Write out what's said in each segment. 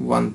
3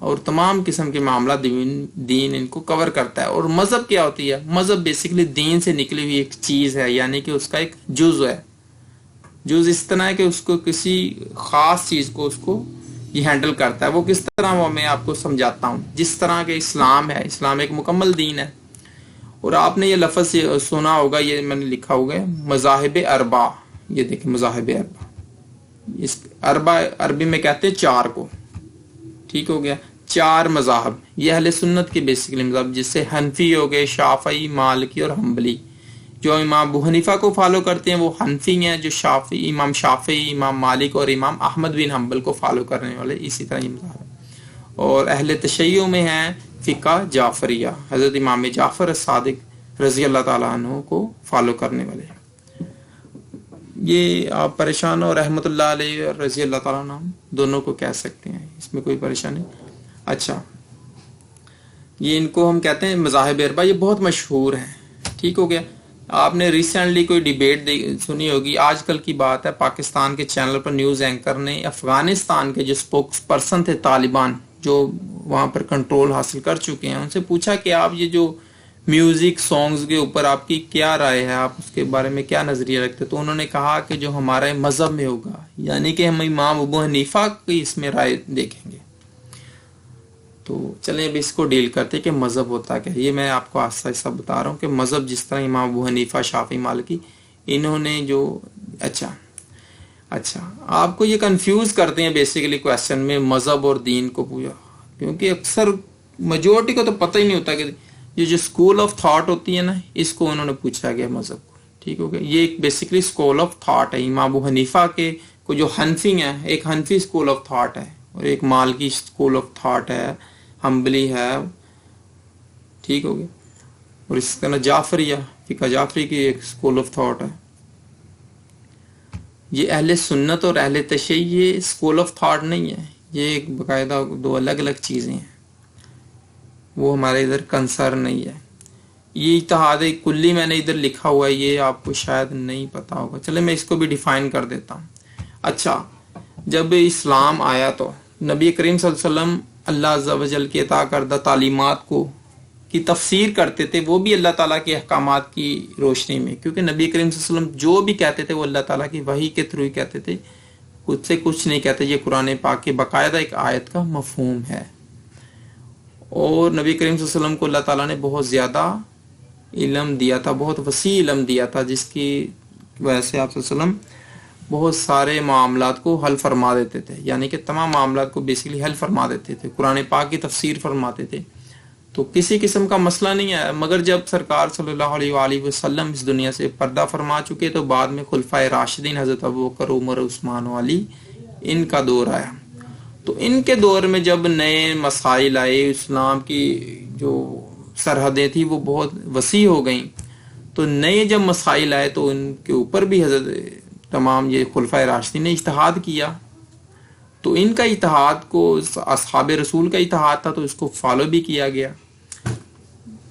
اور تمام قسم کے معاملہ دین ان کو کور کرتا ہے. اور مذہب کیا ہوتی ہے؟ مذہب بیسیکلی دین سے نکلی ہوئی ایک چیز ہے، یعنی کہ اس کا ایک جز ہے. جز اس طرح ہے کہ اس کو کسی خاص چیز کو اس کو یہ ہینڈل کرتا ہے. وہ کس طرح وہ میں آپ کو سمجھاتا ہوں. جس طرح کہ اسلام ہے، اسلام ایک مکمل دین ہے. اور آپ نے یہ لفظ سنا ہوگا، یہ میں نے لکھا ہوگا مذاہب اربع. یہ دیکھیں مذاہب اربع، اس اربع عربی میں کہتے ہیں چار کو. ٹھیک ہو گیا، چار مذاہب. یہ اہل سنت کے بیسیکلی مذہب، جس سے حنفی ہو گئے، شافعی، مالکی اور حنبلی. جو امام ابو حنیفہ کو فالو کرتے ہیں وہ حنفی ہیں. جو امام شافعی، امام مالک اور امام احمد بن حنبل کو فالو کرنے والے اسی طرح یہ مذہب ہے. اور اہل تشیع میں ہیں فقہ جعفریہ، حضرت امام جعفر الصادق رضی اللہ تعالیٰ عنہ کو فالو کرنے والے. یہ آپ پریشان ہو، رحمت اللہ علیہ اور رضی اللہ تعالیٰ عنہ دونوں کو کہہ سکتے ہیں، اس میں کوئی پریشانی. اچھا، یہ ان کو ہم کہتے ہیں مذاہب اربع. یہ بہت مشہور ہیں. ٹھیک ہو گیا. آپ نے ریسنٹلی کوئی ڈیبیٹ سنی ہوگی، آج کل کی بات ہے، پاکستان کے چینل پر نیوز اینکر نے افغانستان کے جو اسپوکس پرسن تھے طالبان، جو وہاں پر کنٹرول حاصل کر چکے ہیں، ان سے پوچھا کہ آپ یہ جو میوزک سانگز کے اوپر آپ کی کیا رائے ہے، آپ اس کے بارے میں کیا نظریہ رکھتے. تو انہوں نے کہا کہ جو ہمارے مذہب میں ہوگا، یعنی کہ ہم امام ابو حنیفہ کی اس میں رائے دیکھیں گے. تو چلیں اب اس کو ڈیل کرتے کہ مذہب ہوتا کیا. یہ میں آپ کو آہستہ آہستہ بتا رہا ہوں کہ مذہب جس طرح امام ابو حنیفہ، شافعی، مالکی، انہوں نے جو اچھا آپ کو یہ کنفیوز کرتے ہیں بیسیکلی کویسچن میں مذہب اور دین کو پوچھا، کیونکہ اکثر میجورٹی کو تو پتہ ہی نہیں ہوتا کہ یہ جو اسکول آف تھاٹ ہوتی ہے نا، اس کو انہوں نے پوچھا گیا مذہب کو. ٹھیک ہو گیا. یہ ایک بیسیکلی اسکول آف تھاٹ ہے. امام ابو حنیفہ کے کو جو حنفی ہیں، ایک حنفی اسکول آف تھاٹ ہے اور ایک مالکی اسکول آف تھاٹ ہے، حنبلی ہے. ٹھیک ہو گیا. اور اس طرح جعفریہ، فقہ جعفری کی ایک اسکول آف تھاٹ ہے. یہ اہل سنت اور اہل تشیع یہ اسکول آف تھاٹ نہیں ہے، یہ ایک باقاعدہ دو الگ الگ چیزیں ہیں. وہ ہمارے ادھر کنسرن نہیں ہے. یہ اتحاد کلی میں نے ادھر لکھا ہوا ہے، یہ آپ کو شاید نہیں پتا ہوگا. چلے میں اس کو بھی ڈیفائن کر دیتا ہوں. اچھا، جب اسلام آیا تو نبی کریم صلی اللہ علیہ وسلم اللہ عز و جل کی عطا کردہ تعلیمات کو کی تفسیر کرتے تھے، وہ بھی اللہ تعالیٰ کے احکامات کی روشنی میں، کیونکہ نبی کریم صلی اللہ علیہ وسلم جو بھی کہتے تھے وہ اللہ تعالیٰ کی وحی کے تھرو ہی کہتے تھے، خود سے کچھ نہیں کہتے. یہ قرآن پاک کے باقاعدہ ایک آیت کا مفہوم ہے. اور نبی کریم صلی اللہ علیہ وسلم کو اللہ تعالیٰ نے بہت زیادہ علم دیا تھا، بہت وسیع علم دیا تھا، جس کی وجہ سے آپ صلی اللہ علیہ وسلم بہت سارے معاملات کو حل فرما دیتے تھے، یعنی کہ تمام معاملات کو بیسیکلی حل فرما دیتے تھے، قرآن پاک کی تفسیر فرماتے تھے. تو کسی قسم کا مسئلہ نہیں ہے. مگر جب سرکار صلی اللہ علیہ وآلہ وسلم اس دنیا سے پردہ فرما چکے تو بعد میں خلفائے راشدین حضرت ابوبکر، عمر، عثمان و علی، ان کا دور آیا. تو ان کے دور میں جب نئے مسائل آئے، اسلام کی جو سرحدیں تھیں وہ بہت وسیع ہو گئیں، تو نئے جب مسائل آئے تو ان کے اوپر بھی حضرت تمام یہ خلفائے راشدین نے اجتہاد کیا. تو ان کا اتحاد کو اصحاب رسول کا اتحاد تھا تو اس کو فالو بھی کیا گیا.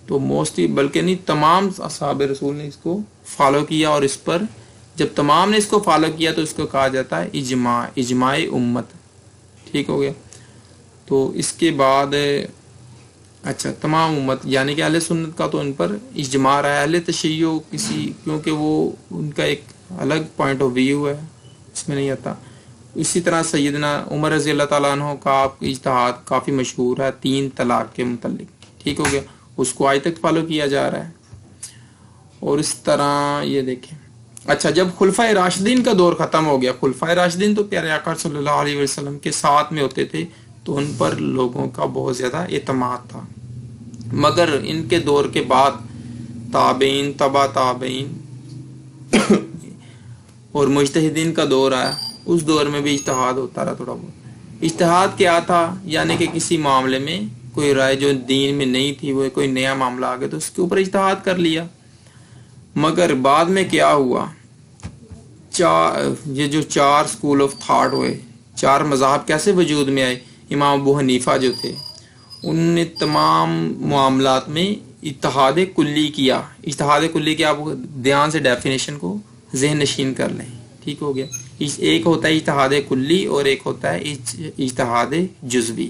تو موسٹلی بلکہ نہیں تمام اصحاب رسول نے اس کو فالو کیا. اور اس پر جب تمام نے اس کو فالو کیا تو اس کو کہا جاتا ہے اجماع امت. ٹھیک ہو گیا. تو اس کے بعد اچھا تمام امت یعنی کہ اہل سنت کا تو ان پر اجماع رہا ہے. اہل تشیع کسی کیونکہ وہ ان کا ایک الگ پوائنٹ آف ویو ہے، اس میں نہیں آتا. اسی طرح سیدنا عمر رضی اللہ تعالیٰ عنہ کا اجتہاد کافی مشہور ہے 3 طلاق کے متعلق. ٹھیک ہو گیا. اس کو آج تک فالو کیا جا رہا ہے. اور اس طرح یہ دیکھیں، اچھا جب خلفائے راشدین کا دور ختم ہو گیا، خلفائے راشدین تو پیارے آقا صلی اللہ علیہ وسلم کے ساتھ میں ہوتے تھے، تو ان پر لوگوں کا بہت زیادہ اعتماد تھا. مگر ان کے دور کے بعد تابعین، تبع تابعین اور مجتہدین کا دور آیا. اس دور میں بھی اجتہاد ہوتا رہا تھوڑا بہت. اجتہاد کیا تھا؟ یعنی کہ کسی معاملے میں کوئی رائے جو دین میں نہیں تھی، وہ کوئی نیا معاملہ آ گیا تو اس کے اوپر اجتہاد کر لیا. مگر بعد میں کیا ہوا، یہ جو 4 اسکول آف تھاٹ ہوئے، 4 مذاہب کیسے وجود میں آئے. امام ابو حنیفہ جو تھے ان نے تمام معاملات میں اتحاد کلی کیا. اتحاد کلی کے آپ دھیان سے ڈیفینیشن کو ذہن نشین کر لیں. ٹھیک ہو گیا. ایک ہوتا ہے اتحاد کلی اور ایک ہوتا ہے اتحاد جزوی.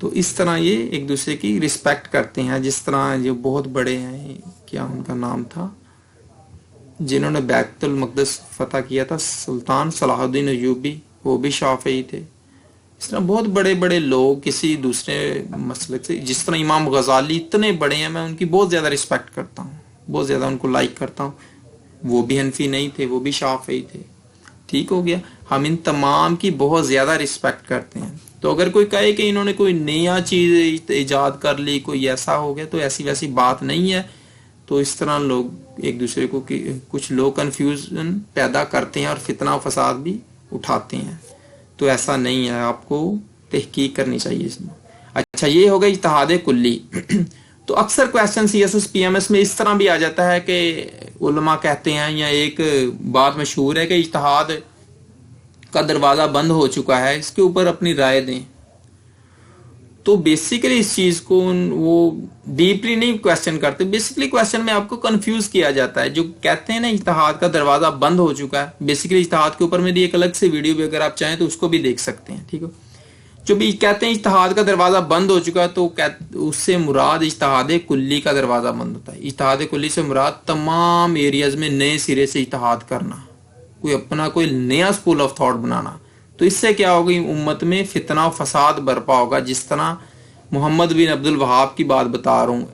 تو اس طرح یہ ایک دوسرے کی رسپیکٹ کرتے ہیں. جس طرح جو بہت بڑے ہیں, کیا ان کا نام تھا, جنہوں نے بیت المقدس فتح کیا تھا, سلطان صلاح الدین ایوبی, وہ بھی شافعی تھے. اس طرح بہت بڑے بڑے لوگ کسی دوسرے مسلک سے, جس طرح امام غزالی اتنے بڑے ہیں, میں ان کی بہت زیادہ رسپیکٹ کرتا ہوں, بہت زیادہ ان کو لائک کرتا ہوں. وہ بھی حنفی نہیں تھے, وہ بھی شافعی تھے. ٹھیک ہو گیا. ہم ان تمام کی بہت زیادہ رسپیکٹ کرتے ہیں. تو اگر کوئی کہے کہ انہوں نے کوئی نیا چیز ایجاد کر لی, کوئی ایسا ہو گیا, تو ایسی ویسی بات نہیں ہے. تو اس طرح لوگ ایک دوسرے کو, کچھ لوگ کنفیوژن پیدا کرتے ہیں اور فتنہ و فساد بھی اٹھاتے ہیں. تو ایسا نہیں ہے, آپ کو تحقیق کرنی چاہیے اس میں. اچھا, یہ ہو گئی اجتہاد کلی. تو اکثر question C S S P M S میں اس طرح بھی آ جاتا ہے کہ علماء کہتے ہیں, یا ایک بات مشہور ہے کہ اجتہاد کا دروازہ بند ہو چکا ہے, اس کے اوپر اپنی رائے دیں. تو بیسیکلی اس چیز کو وہ ڈیپلی نہیں کویسچن کرتے. بیسیکلی کویسچن میں آپ کو کنفیوز کیا جاتا ہے. جو کہتے ہیں نا اجتہاد کا دروازہ بند ہو چکا ہے, بیسیکلی اجتہاد کے اوپر میری ایک الگ سے ویڈیو بھی اگر آپ چاہیں تو اس کو بھی دیکھ سکتے ہیں. ٹھیک ہے. جو بھی کہتے ہیں اجتہاد کا دروازہ بند ہو چکا ہے, تو اس سے مراد اجتہاد کلی کا دروازہ بند ہوتا ہے. اجتہاد کلی سے مراد تمام ایریاز میں نئے سرے سے اجتہاد کرنا, کوئی اپنا کوئی نیا اسکول آف تھاٹ بنانا. تو اس سے کیا ہوگی, امت میں فتنہ و فساد برپا ہوگا. جس طرح محمد بن عبد الوہاب کی بات بتا رہا ہوں,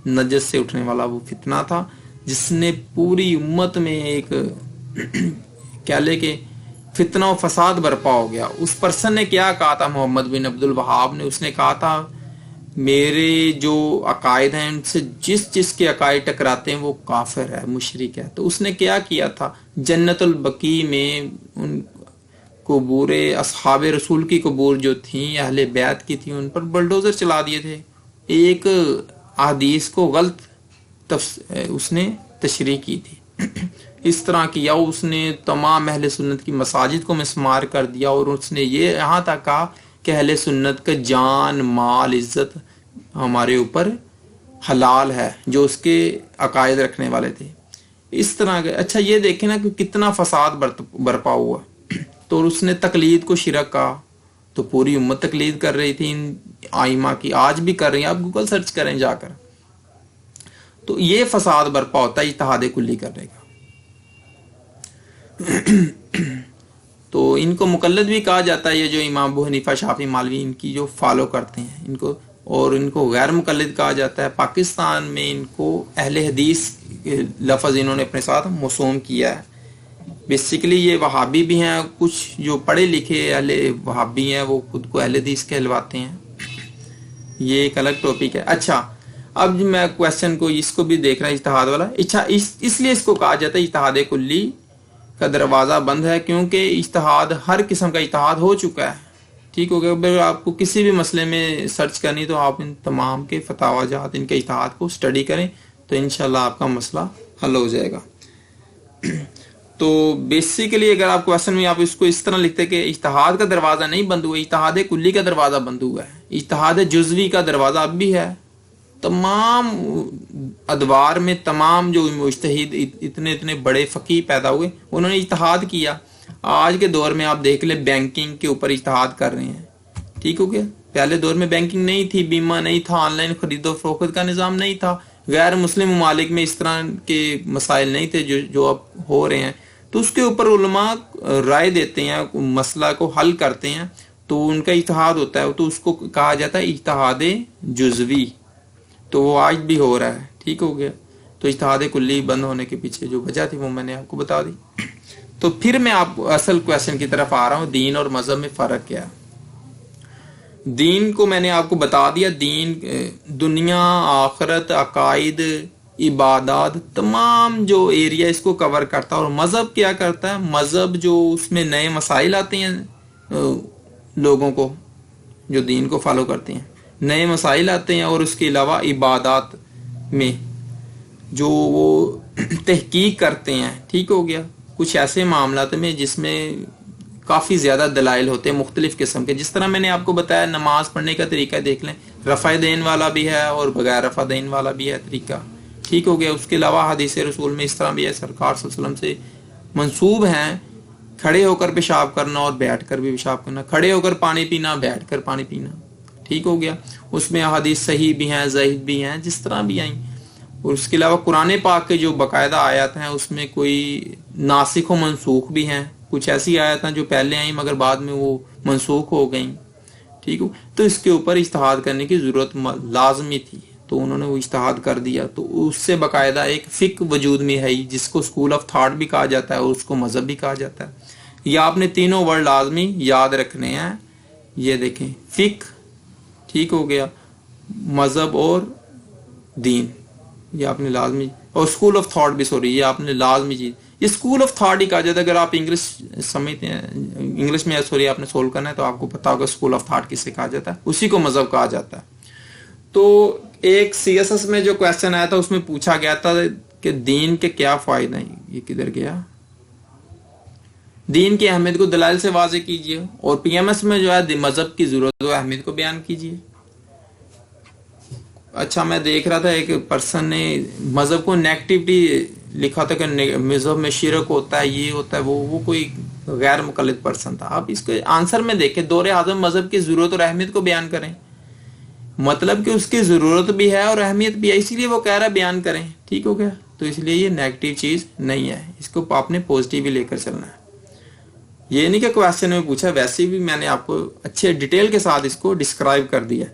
نجد سے اٹھنے والا وہ فتنہ تھا, جس نے پوری امت میں ایک کیا لے کے فتنہ و فساد برپا ہو گیا. اس پرسن نے کیا کہا تھا, محمد بن عبد الوہاب نے, اس نے کہا تھا میرے جو عقائد ہیں ان سے جس کے عقائد ٹکراتے ہیں وہ کافر ہے, مشرک ہے. تو اس نے کیا تھا, جنت البقیع میں ان قبور اصحاب رسول کی قبور جو تھیں, اہل بیت کی تھیں, ان پر بلڈوزر چلا دیے تھے. ایک حدیث کو غلط اس نے تشریح کی تھی. اس طرح کیا, اس نے تمام اہل سنت کی مساجد کو مسمار کر دیا, اور اس نے یہ یہاں تک کہا کہ اہل سنت کا جان مال عزت ہمارے اوپر حلال ہے, جو اس کے عقائد رکھنے والے تھے. اس طرح کے. اچھا, یہ دیکھیں نا کہ کتنا فساد برپا ہوا. تو اس نے تقلید کو شرک کہا, تو پوری امت تقلید کر رہی تھی ان آئمہ کی, آج بھی کر رہی ہیں, آپ گوگل سرچ کریں جا کر. تو یہ فساد برپا ہوتا ہے اجتہاد کلی کرنے کا. تو ان کو مقلد بھی کہا جاتا ہے, یہ جو امام ابو حنیفہ شافعی مالوی ان کی جو فالو کرتے ہیں ان کو, اور ان کو غیر مقلد کہا جاتا ہے. پاکستان میں ان کو اہل حدیث لفظ انہوں نے اپنے ساتھ موسوم کیا ہے. بیسیکلی یہ وہابی بھی ہیں, کچھ جو پڑھے لکھے اہل وہابی ہیں وہ خود کو اہل حدیث کہلواتے ہیں. یہ ایک الگ ٹاپک ہے. اچھا, اب میں کویسچن کو اس کو بھی دیکھ رہا ہوں, اجتہاد والا. اچھا, اس لیے اس کو کہا جاتا ہے اجتہاد کلی کا دروازہ بند ہے, کیونکہ اجتہاد ہر قسم کا اجتہاد ہو چکا ہے. ٹھیک ہو گیا. اگر آپ کو کسی بھی مسئلے میں سرچ کرنی تو آپ ان تمام کے فتاوی جات, ان کے اجتہاد کو سٹڈی کریں, تو انشاءاللہ آپ کا مسئلہ حل ہو جائے گا. تو بیسیکلی اگر آپ کویسچن میں آپ اس کو اس طرح لکھتے کہ اجتہاد کا دروازہ نہیں بند ہوا, اجتہاد کلی کا دروازہ بند ہوا ہے. اجتہاد جزوی کا دروازہ اب بھی ہے. تمام ادوار میں تمام جو مجتہد اتنے بڑے فقیہ پیدا ہوئے, انہوں نے اجتہاد کیا. آج کے دور میں آپ دیکھ لیں, بینکنگ کے اوپر اجتہاد کر رہے ہیں. ٹھیک ہو گیا. پہلے دور میں بینکنگ نہیں تھی, بیمہ نہیں تھا, آن لائن خرید و فروخت کا نظام نہیں تھا, غیر مسلم ممالک میں اس طرح کے مسائل نہیں تھے جو اب ہو رہے ہیں. تو اس کے اوپر علماء رائے دیتے ہیں, مسئلہ کو حل کرتے ہیں, تو ان کا اجتہاد ہوتا ہے. تو اس کو کہا جاتا ہے اجتہاد جزوی. تو وہ آج بھی ہو رہا ہے. ٹھیک ہو گیا. تو اجتہاد کلی بند ہونے کے پیچھے جو وجہ تھی وہ میں نے آپ کو بتا دی. تو پھر میں آپ اصل کویسچن کی طرف آ رہا ہوں, دین اور مذہب میں فرق کیا ہے. دین کو میں نے آپ کو بتا دیا, دین دنیا آخرت عقائد عبادات تمام جو ایریا اس کو کور کرتا ہے. اور مذہب کیا کرتا ہے, مذہب جو اس میں نئے مسائل آتے ہیں لوگوں کو جو دین کو فالو کرتے ہیں, نئے مسائل آتے ہیں. اور اس کے علاوہ عبادات میں جو وہ تحقیق کرتے ہیں. ٹھیک ہو گیا. کچھ ایسے معاملات میں جس میں کافی زیادہ دلائل ہوتے ہیں مختلف قسم کے. جس طرح میں نے آپ کو بتایا, نماز پڑھنے کا طریقہ دیکھ لیں, رفع دین والا بھی ہے اور بغیر رفع دین والا بھی ہے طریقہ. ٹھیک ہو گیا. اس کے علاوہ حدیث رسول میں اس طرح بھی ہے, سرکار صلی اللہ علیہ وسلم سے منسوب ہیں کھڑے ہو کر پیشاب کرنا اور بیٹھ کر بھی پیشاب کرنا, کھڑے ہو کر پانی پینا, بیٹھ کر پانی پینا. ٹھیک ہو گیا. اس میں احادیث صحیح بھی ہیں ضعیف بھی ہیں جس طرح بھی آئیں. اور اس کے علاوہ قرآن پاک کے جو باقاعدہ آیات ہیں اس میں کوئی ناسخ و منسوخ بھی ہیں. کچھ ایسی آیات ہیں جو پہلے آئیں مگر بعد میں وہ منسوخ ہو گئیں. ٹھیک ہو. تو اس کے اوپر اجتہاد کرنے کی ضرورت لازمی تھی تو انہوں نے وہ اجتہاد کر دیا. تو اس سے باقاعدہ ایک فقہ وجود میں ہے جس کو اسکول آف تھاٹ بھی کہا جاتا ہے اور اس کو مذہب بھی کہا جاتا ہے. یہ آپ نے تینوں ورڈ لازمی یاد رکھنے ہیں. یہ دیکھیں فقہ, ٹھیک ہو گیا, مذہب اور دین, یہ آپ نے لازمی, اور اسکول آف تھاٹ بھی, سوری, یہ آپ نے لازمی چیز. یہ اسکول آف تھاٹ ہی کہا جاتا ہے. اگر آپ انگلش سمجھتے ہیں, انگلش میں سوری آپ نے سولو کرنا ہے تو آپ کو پتا ہوگا اسکول آف تھاٹ کسے کہا جاتا ہے, اسی کو مذہب کہا جاتا ہے. تو ایک CSS میں جو کویسچن آیا تھا اس میں پوچھا گیا تھا کہ دین کے کیا فائدہ ہیں. یہ کدھر گیا؟ دین کی اہمیت کو دلائل سے واضح کیجیے. اور PMS میں جو ہے مذہب کی ضرورت و اہمیت کو بیان کیجیے. اچھا, میں دیکھ رہا تھا ایک پرسن نے مذہب کو نیگیٹیوٹی لکھا تھا کہ مذہب میں شرک ہوتا ہے, یہ ہوتا ہے, وہ کوئی غیر مقلد پرسن تھا. آپ اس کے آنسر میں دیکھیں, دور اعظم مذہب کی ضرورت اور اہمیت کو بیان کریں. مطلب کہ اس کی ضرورت بھی ہے اور اہمیت بھی ہے, اسی لیے وہ کہہ رہا ہے بیان کریں. ٹھیک ہو گیا. تو اس لیے یہ نیگیٹو چیز نہیں ہے, اس کو آپ نے پازیٹیو بھی لے کر چلنا ہے. یہ نہیں کہ کویسچن میں پوچھا, ویسے بھی میں نے آپ کو اچھے ڈیٹیل کے ساتھ اس کو ڈسکرائب کر دیا.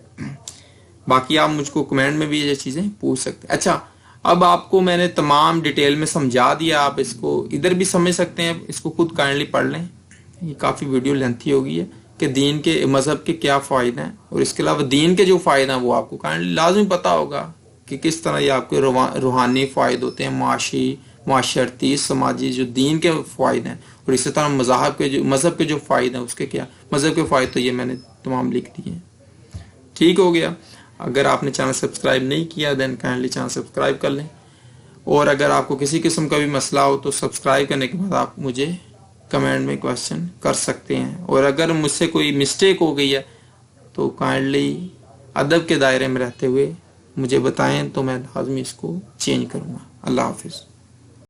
باقی آپ مجھ کو کمنٹ میں بھی یہ چیزیں پوچھ سکتے ہیں. اچھا, اب آپ کو میں نے تمام ڈیٹیل میں سمجھا دیا. آپ اس کو ادھر بھی سمجھ سکتے ہیں, اس کو خود کائنڈلی پڑھ لیں. یہ کافی ویڈیو لینتھی ہو گئی ہے کہ دین کے مذہب کے کیا فائدے ہیں, اور اس کے علاوہ دین کے جو فائدے ہیں وہ آپ کو کائنڈلی لازمی پتا ہوگا کہ کس طرح یہ آپ کے روحانی فائدے ہوتے ہیں, معاشی, معاشرتی, سماجی, جو دین کے فائدے ہیں. اور اسی طرح مذہب کے جو فائدے ہیں اس کے کیا مذہب کے فائدے, تو یہ میں نے تمام لکھ دیے ہیں. ٹھیک ہو گیا. اگر آپ نے چینل سبسکرائب نہیں کیا دین کائنڈلی چینل سبسکرائب کر لیں. اور اگر آپ کو کسی قسم کا بھی مسئلہ ہو تو سبسکرائب کرنے کے بعد آپ مجھے کمنٹ میں کویسچن کر سکتے ہیں. اور اگر مجھ سے کوئی مسٹیک ہو گئی ہے تو کائنڈلی ادب کے دائرے میں رہتے ہوئے مجھے بتائیں تو میں لازمی اس کو چینج کروں گا. اللہ حافظ.